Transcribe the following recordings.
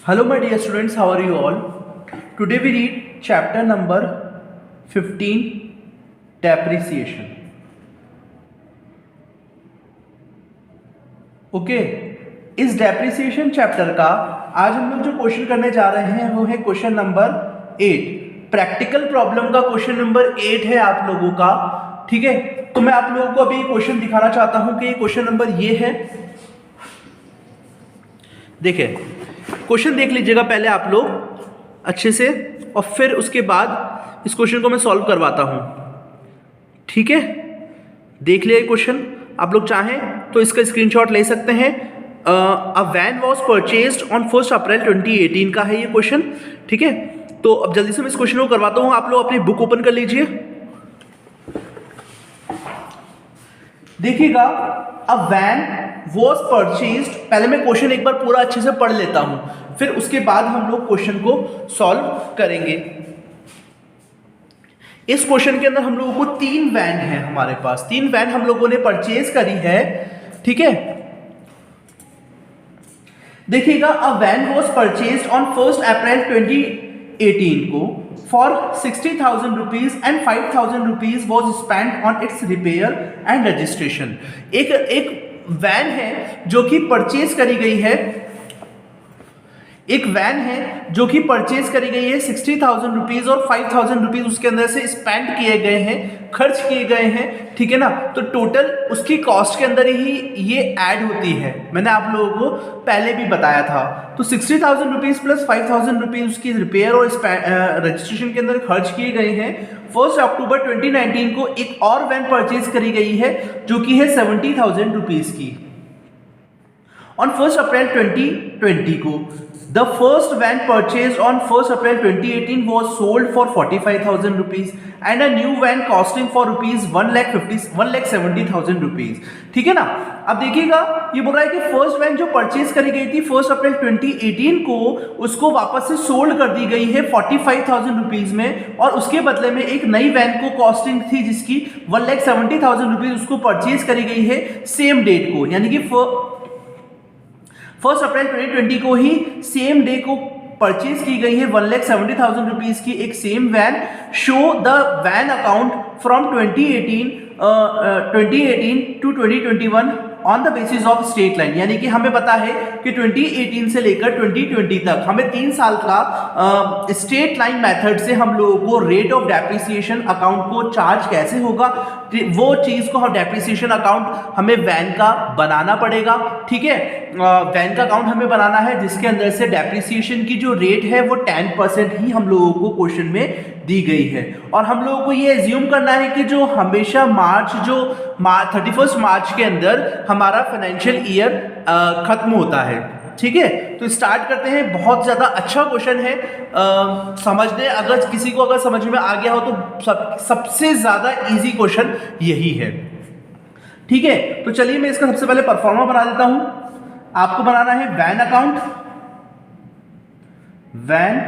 Hello my dear students, how are you all? Today we read chapter number 15, depreciation. Okay, इस depreciation chapter का आज हम लोग जो क्वेश्चन करने जा रहे हैं वो है क्वेश्चन नंबर 8। प्रैक्टिकल प्रॉब्लम का क्वेश्चन नंबर 8 है आप लोगों का। ठीक है, तो मैं आप लोगों को अभी क्वेश्चन दिखाना चाहता हूं कि ये क्वेश्चन नंबर ये है। देखिए, क्वेश्चन देख लीजिएगा पहले आप लोग अच्छे से, और फिर उसके बाद इस क्वेश्चन को मैं सॉल्व करवाता हूं। ठीक है, देख लिया क्वेश्चन। आप लोग चाहें तो इसका स्क्रीनशॉट ले सकते हैं। अ वैन वॉज परचेज्ड ऑन 1 अप्रैल 2018 का है ये क्वेश्चन। ठीक है, तो अब जल्दी से मैं इस क्वेश्चन को करवाता हूं। आप लोग अपनी बुक ओपन कर लीजिए। देखिएगा, अ वैन वॉज परचेज्ड, पहले मैं क्वेश्चन एक बार पूरा अच्छे से पढ़ लेता हूं, फिर उसके बाद हम लोग क्वेश्चन को सॉल्व करेंगे। इस क्वेश्चन के अंदर हम लोगों को 3 वैन है, हमारे पास 3 वैन हम लोगों ने परचेज करी है। ठीक है, देखिएगा, अ वैन वॉज परचेज्ड ऑन 1 अप्रैल 2018 को for 60,000 rupees and 5,000 rupees was spend on it's repair and registration. एक वैन है जो कि परचेज करी गई है, एक वैन है जो कि परचेज करी गई है 60,000 रुपीज और 5,000 रुपीज उसके अंदर से स्पेंड किए गए हैं, खर्च किए गए हैं। ठीक है ना, तो टोटल उसकी कॉस्ट के अंदर ही ये ऐड होती है। मैंने आप लोगों को पहले भी बताया था। तो 60,000 रुपीज प्लस 5,000 रुपीज उसकी रिपेयर और रजिस्ट्रेशन के अंदर खर्च किए गए हैं। 1 अक्टूबर 2019 को एक और वैन परचेज करी गई है जो कि है 70,000 रुपीज की। On 1 April 2020 को the first van purchased on 1 April 2018 was sold for 45,000 rupees and a new van costing for rupees 1,70,000 rupees। ठीक है ना, अब देखिएगा, ये बोल रहा है कि फर्स्ट वैन जो परचेज करी गई थी 1 अप्रैल 2018 को, उसको वापस से सोल्ड कर दी गई है 45,000 रुपीज में, और उसके बदले में एक नई वैन को कॉस्टिंग थी जिसकी 1,70,000 रुपीज उसको परचेज करी गई है सेम डेट को, यानी कि 1 अप्रैल 2020 को ही सेम डे को परचेज की गई है 1,70,000 रुपीज की एक same van. Show the van account from 2018 to 2021 on the basis of straight line, यानी कि हमें पता है कि 2018 से लेकर 2020 तक हमें 3 साल का स्ट्रेट लाइन मेथड से हम लोगों को रेट ऑफ डेप्रिसिएशन अकाउंट को चार्ज कैसे होगा, वो चीज को हम डेप्रिसिएशन अकाउंट हमें वैन का बनाना पड़ेगा। ठीक है, वैन का अकाउंट हमें बनाना है जिसके अंदर से डेप्रिसिएशन की जो रेट है वो 10% ही हम लोगों को क्वेश्चन में दी गई है, और हम लोगों को ये एज्यूम करना है कि जो हमेशा 31 मार्च के अंदर हमारा फाइनेंशियल ईयर खत्म होता है। ठीक है, तो स्टार्ट करते हैं। बहुत ज्यादा अच्छा क्वेश्चन है, समझने अगर किसी को अगर समझ में आ गया हो तो सबसे ज्यादा इजी क्वेश्चन यही है। ठीक है, तो चलिए मैं इसका सबसे पहले परफॉर्मा बना देता हूं। आपको बनाना है van account, van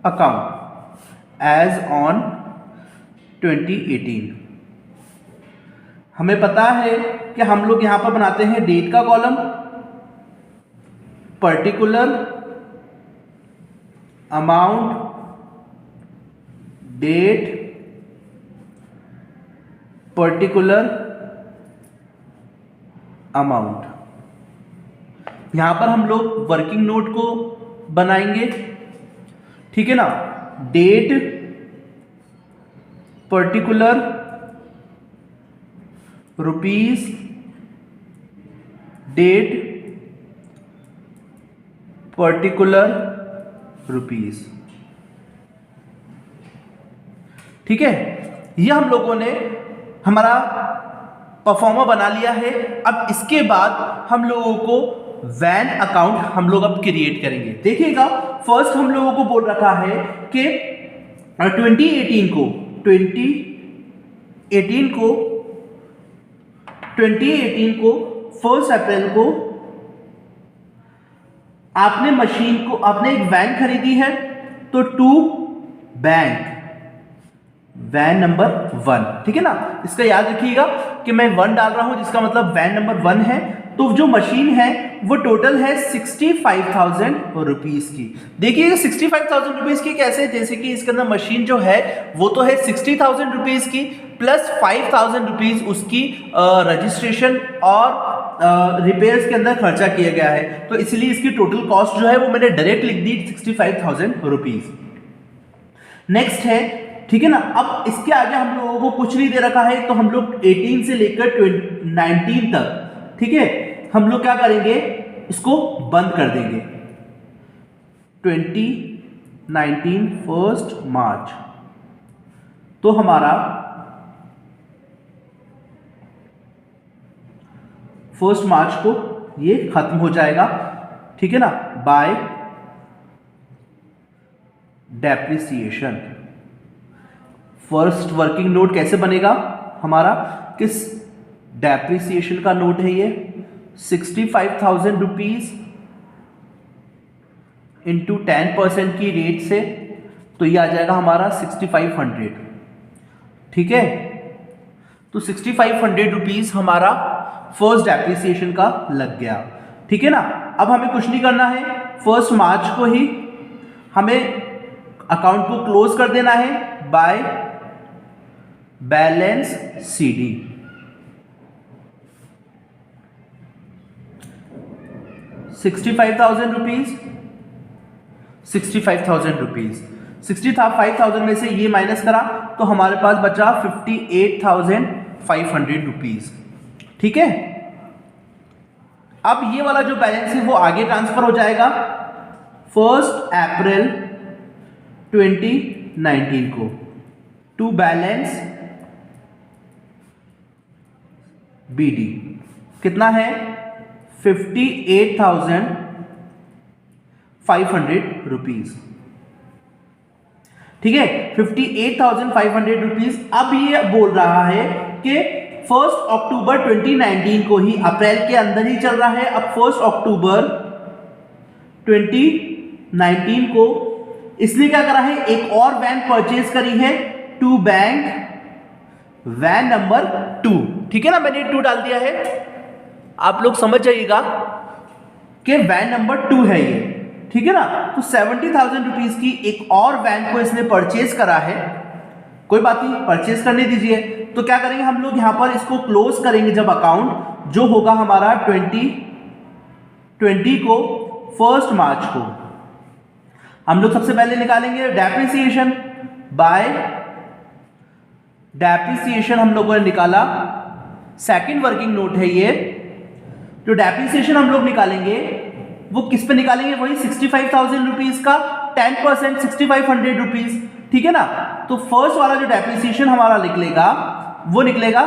account as on 2018। हमें पता है कि हम लोग यहां पर बनाते हैं डेट का column, particular amount, date, particular amount. यहां पर हम लोग वर्किंग नोट को बनाएंगे। ठीक है ना, date, particular rupees, date, particular rupees. ठीक है, ये हम लोगों ने हमारा परफॉर्मा बना लिया है। अब इसके बाद हम लोगों को वैन अकाउंट हम लोग अब क्रिएट करेंगे। देखिएगा, फर्स्ट हम लोगों को बोल रखा है कि 2018 को 1 अप्रैल को आपने एक वैन खरीदी है, तो टू बैंक वैन नंबर 1। ठीक है ना, इसका याद रखिएगा कि मैं 1 डाल रहा हूं जिसका मतलब वैन नंबर 1 है। तो जो मशीन है वो टोटल है 65,000 रुपीज की। देखिए 65,000 रुपीज की कैसे, जैसे कि इसके अंदर मशीन जो है वो तो है 60,000 रुपीज की प्लस 5,000 रुपीज उसकी रजिस्ट्रेशन और रिपेयर्स के अंदर खर्चा किया गया है, तो इसलिए इसकी टोटल कॉस्ट जो है वो मैंने डायरेक्ट लिख दी 65,000 रुपीज। नेक्स्ट है, ठीक है ना। अब इसके आगे हम लोगों को कुछ नहीं दे रखा है, तो हम लोग 18 से लेकर 19 तक, ठीक है, हम लोग क्या करेंगे, इसको बंद कर देंगे। 2019 1 मार्च, तो हमारा 1 मार्च को ये खत्म हो जाएगा, ठीक है ना, bye depreciation. First working note कैसे बनेगा हमारा, किस डेप्रिसिएशन का नोट है ये, 65,000 रुपीज इंटू 10% की रेट से, तो ये आ जाएगा हमारा 6500, ठीक है। तो 6500 रुपीज हमारा फर्स्ट डेप्रिसिएशन का लग गया, ठीक है ना। अब हमें कुछ नहीं करना है, 1 मार्च को ही हमें अकाउंट को क्लोज कर देना है by balance CD. 65,000 rupees, 65,000 rupees, 65,000 में से ये माइनस करा तो हमारे पास बचा 58,500 रुपीज, ठीक है। अब ये वाला जो बैलेंस है वो आगे ट्रांसफर हो जाएगा 1 अप्रैल 2019 को टू बैलेंस बीडी। कितना है, 58,500 रुपीज, ठीक है, 58,500 रुपीज। अब ये बोल रहा है कि 1 अक्टूबर 2019 को ही, अप्रैल के अंदर ही चल रहा है, अब 1 अक्टूबर 2019 को इसने क्या करा है, एक और वैन परचेज करी है टू बैंक वैन नंबर 2, ठीक है ना, मैंने 2 डाल दिया है, आप लोग समझ जाइएगा कि वैन नंबर 2 है ये, ठीक है ना। तो 70,000 रुपीज की एक और वैन को इसने परचेज करा है, कोई बात नहीं, परचेज करने दीजिए। तो क्या करेंगे हम लोग यहां पर इसको क्लोज करेंगे जब अकाउंट जो होगा हमारा 2020 को 1 मार्च को, हम लोग सबसे पहले निकालेंगे डेप्रिसिएशन। बाय डेप्रिसिएशन हम लोगों ने निकाला, सेकंड वर्किंग नोट है ये। जो डेप्रिसिएशन हम लोग निकालेंगे वो किस पे निकालेंगे, वही 65,000 रुपीज का 10% 6500 रुपीज, ठीक है ना। तो फर्स्ट वाला जो डेप्रिसिएशन हमारा निकलेगा वो निकलेगा,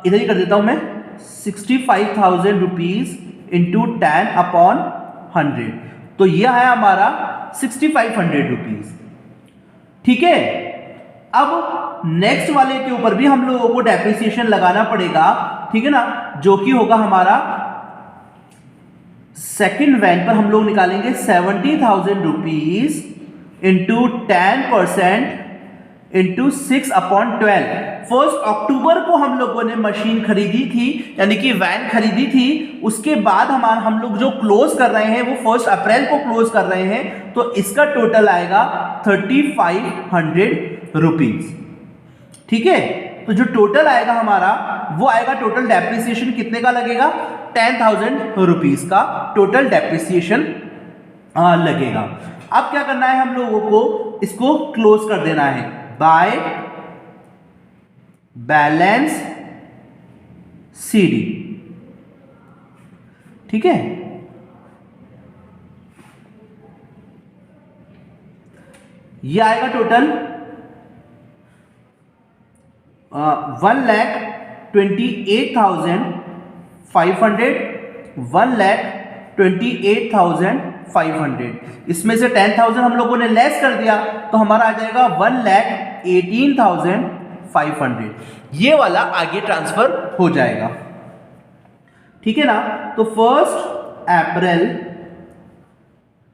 इधर ही कर देता हूं मैं, 65,000 रुपीज इंटू 10/100, तो यह है हमारा 6500 रुपीज, ठीक है। अब नेक्स्ट वाले के ऊपर भी हम लोगों को डेप्रिसिएशन लगाना पड़ेगा, ठीक है ना, जो कि होगा हमारा सेकेंड वैन पर हम लोग निकालेंगे 70,000 रुपीज इंटू 10% इंटू 6/12। 1 अक्टूबर को हम लोगों ने मशीन खरीदी थी, यानी कि वैन खरीदी थी, उसके बाद हम लोग जो क्लोज कर रहे हैं वो 1 अप्रैल को क्लोज कर रहे हैं, तो इसका टोटल आएगा 3500 रुपीज, ठीक है। तो जो टोटल आएगा हमारा वो आएगा, टोटल डेप्रिसिएशन कितने का लगेगा, 10,000 रुपीज का टोटल डेप्रिसिएशन लगेगा। अब क्या करना है हम लोगों को, इसको क्लोज कर देना है बाय बैलेंस सीडी, ठीक है। ये आएगा टोटल 1,28,500, 1,28,500, इसमें से 10,000 हम लोगों ने लेस कर दिया तो हमारा आ जाएगा 1,18,500, ये वाला आगे ट्रांसफर हो जाएगा, ठीक है ना। तो 1 अप्रैल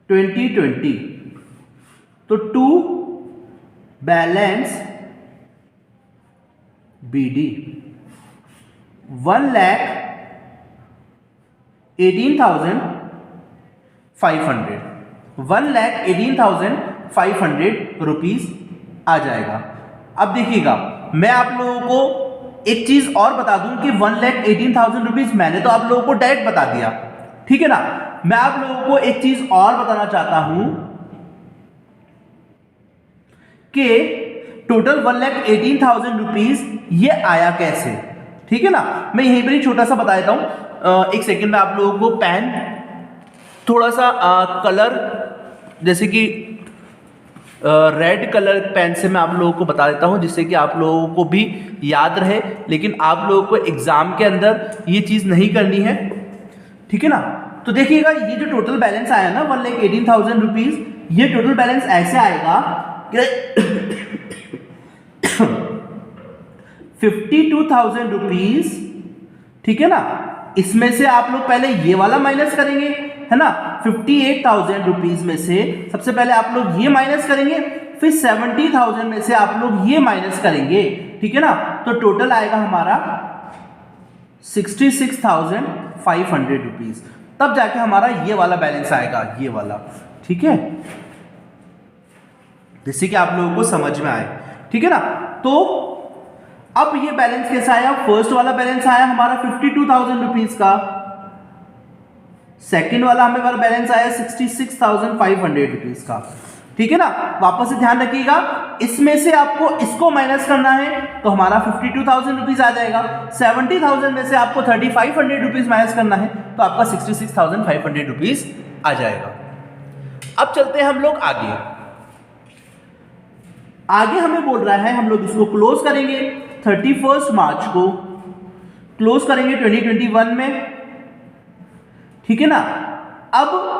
2020 तो टू बैलेंस BD 18,500, 1,18,500 रुपीज आ जाएगा। अब देखिएगा, मैं आप लोगों को एक चीज और बता दूं कि 1,18,000 रुपीज मैंने तो आप लोगों को डायरेक्ट बता दिया, ठीक है ना। मैं आप लोगों को एक चीज और बताना चाहता हूं कि टोटल 1,18,000 रुपीज ये आया कैसे, ठीक है ना। मैं यहीं पर ही छोटा सा बता देता हूं, एक सेकंड में आप लोगों को पेन थोड़ा सा कलर जैसे कि रेड कलर पेन से मैं आप लोगों को बता देता हूं, जिससे कि आप लोगों को भी याद रहे, लेकिन आप लोगों को एग्जाम के अंदर ये चीज नहीं करनी है, ठीक है ना। तो देखिएगा, ये जो टोटल बैलेंस आया ना 1,18,000 रुपीज, ये टोटल बैलेंस ऐसे आएगा कि 52,000 रुपीज, ठीक है ना। इसमें से आप लोग पहले ये वाला माइनस करेंगे, है ना। 58,000 रुपीज में से सबसे पहले आप लोग ये माइनस करेंगे, फिर 70,000 में से आप लोग ये माइनस करेंगे, ठीक है ना। तो टोटल आएगा हमारा 66,500 रुपीज, तब जाके हमारा ये वाला बैलेंस आएगा, ये वाला, ठीक है, जिससे कि आप लोगों को समझ में आए, ठीक है ना। तो अब ये बैलेंस कैसा आया, फर्स्ट वाला बैलेंस आया हमारा 52,000 रुपीज का, सेकंड वाला हमारा बैलेंस आया 66,500 रुपीज का, ठीक है ना। वापस से ध्यान रखिएगा, इसमें से आपको इसको माइनस करना है तो हमारा 52,000 रुपीज आ जाएगा। 70,000 में से आपको 3,500 रुपीज माइनस करना है तो आपका 66,500 रुपीज आ जाएगा। अब चलते हैं हम लोग आगे। आगे हमें बोल रहा है हम लोग इसको क्लोज करेंगे 31 मार्च को, क्लोज करेंगे 2021 में, ठीक है ना। अब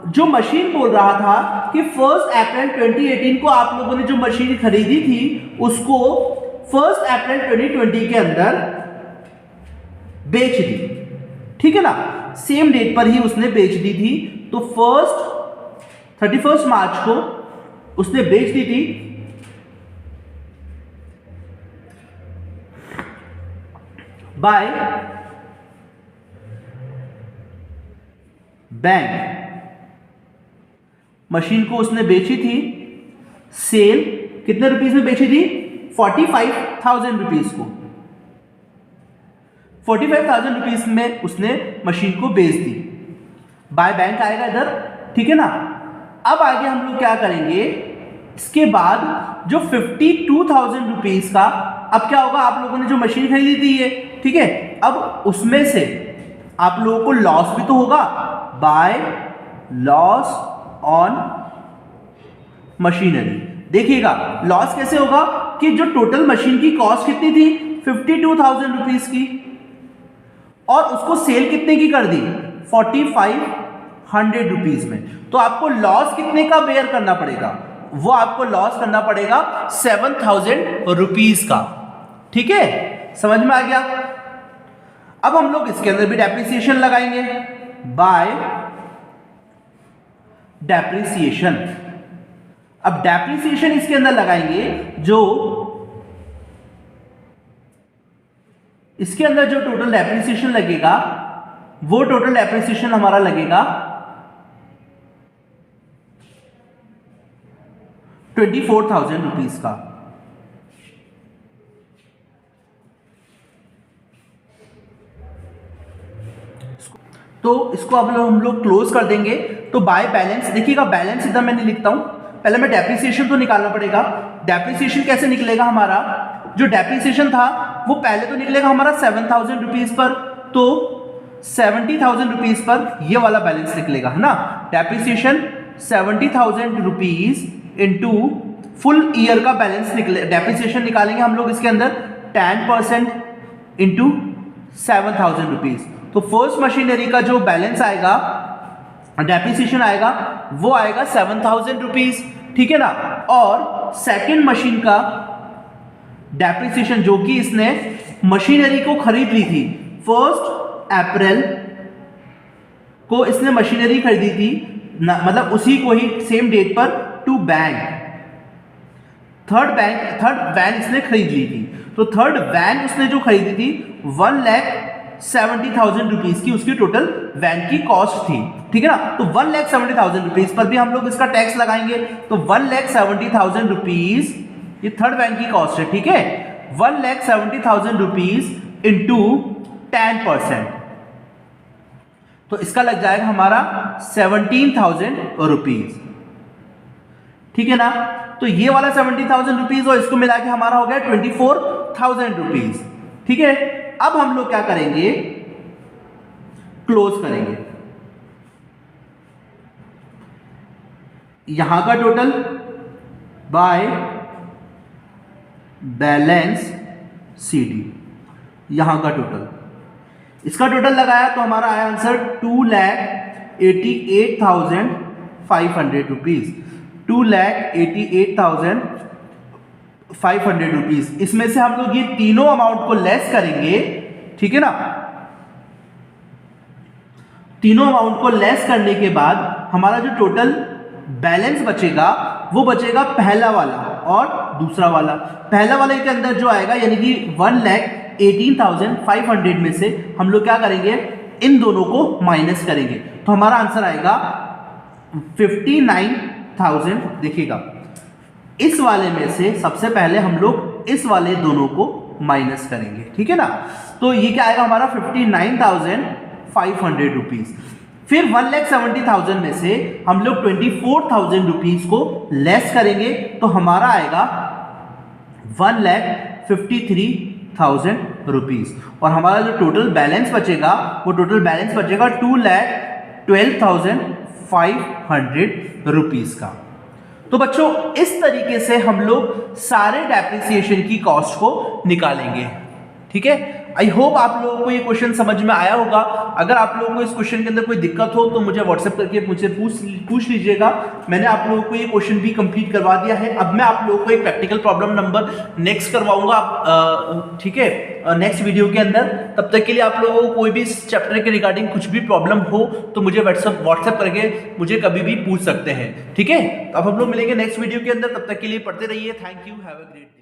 जो मशीन बोल रहा था कि 1 अप्रैल 2018 को आप लोगों ने जो मशीन खरीदी थी उसको 1 अप्रैल 2020 के अंदर बेच दी, ठीक है ना। सेम डेट पर ही उसने बेच दी थी, तो 31 मार्च को उसने बेच दी थी बाय बैंक। मशीन को उसने बेची थी, सेल कितने रुपीस में बेची थी, 45,000 रुपीस को, 45,000 रुपीस में उसने मशीन को बेच दी। बाय बैंक आएगा इधर, ठीक है ना। अब आगे हम लोग क्या करेंगे, इसके बाद जो 52,000 रुपीस का, अब क्या होगा, आप लोगों ने जो मशीन खरीदी थी ये, ठीक है, अब उसमें से आप लोगों को लॉस भी तो होगा, बाय लॉस ऑन मशीनरी। देखिएगा लॉस कैसे होगा कि जो टोटल मशीन की कॉस्ट कितनी थी 52,000 रुपीस की, और उसको सेल कितने की कर दी 4,500 रुपीस में, तो आपको लॉस कितने का बेयर करना पड़ेगा, वो आपको लॉस करना पड़ेगा 7,000 रुपीस का, ठीक है, समझ में आ गया। अब हम लोग इसके अंदर भी डेप्रिसिएशन लगाएंगे, बाय डेप्रिसिएशन। अब डेप्रिसिएशन इसके अंदर लगाएंगे, जो इसके अंदर जो टोटल डेप्रिसिएशन लगेगा वो टोटल डेप्रिसिएशन हमारा लगेगा 24,000 रुपीस का। तो इसको अब हम लोग क्लोज कर देंगे। तो बाय बैलेंस, देखिएगा बैलेंस इधर मैं नहीं लिखता हूं, पहले मैं डेप्रिसिएशन तो निकालना पड़ेगा। डेप्रिसिएशन कैसे निकलेगा, हमारा जो डेप्रिसिएशन था वो पहले तो निकलेगा हमारा 7,000 रुपीज पर, तो 70,000 रुपीज पर ये वाला बैलेंस निकलेगा, है ना। Depreciation 70,000 rupees into full year का बैलेंस निकले, डेप्रिसिएशन निकालेंगे हम लोग इसके अंदर 10% इंटू 7,000 रुपीज। तो फर्स्ट मशीनरी का जो बैलेंस आएगा, डेप्रिसिएशन आएगा, वो आएगा 7,000 रुपीज, ठीक है ना। और सेकंड मशीन का डेप्रिसिएशन जो कि इसने मशीनरी को खरीद ली थी 1 अप्रैल को, इसने मशीनरी खरीदी थी, मतलब उसी को ही सेम डेट पर टू बैंक, थर्ड वैन इसने खरीद ली थी। तो थर्ड वैन उसने जो खरीदी थी 1,70,000 रुपीज की उसकी टोटल वैन की कॉस्ट थी, ठीक है ना। तो 1,70,000 रुपीज पर भी हम लोग इसका टैक्स लगाएंगे, तो 1,70,000 रुपीज ये थर्ड वैन की कॉस्ट है, ठीक है। 1,70,000 रुपीज इंटू 10%, तो इसका लग जाएगा हमारा 17,000 रुपीज, ठीक है ना। तो ये वाला 17,000 रुपीज और इसको मिला के हमारा हो गया 24,000 रुपीज, ठीक है। अब हम लोग क्या करेंगे, क्लोज करेंगे यहां का टोटल बाय बैलेंस सीडी, यहां का टोटल, इसका टोटल लगाया तो हमारा आया आंसर 2,88,500 रुपीज, 2,88,500 रुपीज। इसमें से हम लोग ये तीनों अमाउंट को लेस करेंगे, ठीक है ना। तीनों अमाउंट को लेस करने के बाद हमारा जो टोटल बैलेंस बचेगा वो बचेगा पहला वाला और दूसरा वाला। पहला वाले के अंदर जो आएगा यानी कि 1,18,500 में से हम लोग क्या करेंगे, इन दोनों को माइनस करेंगे, तो हमारा आंसर आएगा 59,000। देखिएगा इस वाले में से सबसे पहले हम लोग इस वाले दोनों को माइनस करेंगे, ठीक है ना। तो ये क्या आएगा हमारा 59,500 रुपीज। फिर 1,70,000 में से हम लोग 24,000 रुपीज को लेस करेंगे, तो हमारा आएगा 1,53,000 रुपीज, और हमारा जो टोटल बैलेंस बचेगा वो टोटल बैलेंस बचेगा 2,12,500 रुपीज का। तो बच्चों इस तरीके से हम लोग सारे डेप्रिसिएशन की कॉस्ट को निकालेंगे, ठीक है। आई होप आप लोगों को ये क्वेश्चन समझ में आया होगा। अगर आप लोगों को इस क्वेश्चन के अंदर कोई दिक्कत हो तो मुझे व्हाट्सएप करके मुझसे पूछ लीजिएगा। मैंने आप लोगों को ये क्वेश्चन भी कंप्लीट करवा दिया है। अब मैं आप लोगों को एक प्रैक्टिकल प्रॉब्लम नंबर नेक्स्ट करवाऊंगा, ठीक है, नेक्स्ट वीडियो के अंदर। तब तक के लिए आप लोगों को कोई भी इस चैप्टर के रिगार्डिंग कुछ भी प्रॉब्लम हो तो मुझे व्हाट्सएप करके मुझे कभी भी पूछ सकते हैं, ठीक है। तो अब हम लोग मिलेंगे नेक्स्ट वीडियो के अंदर, तब तक के लिए पढ़ते रहिए। Thank you, have a great day.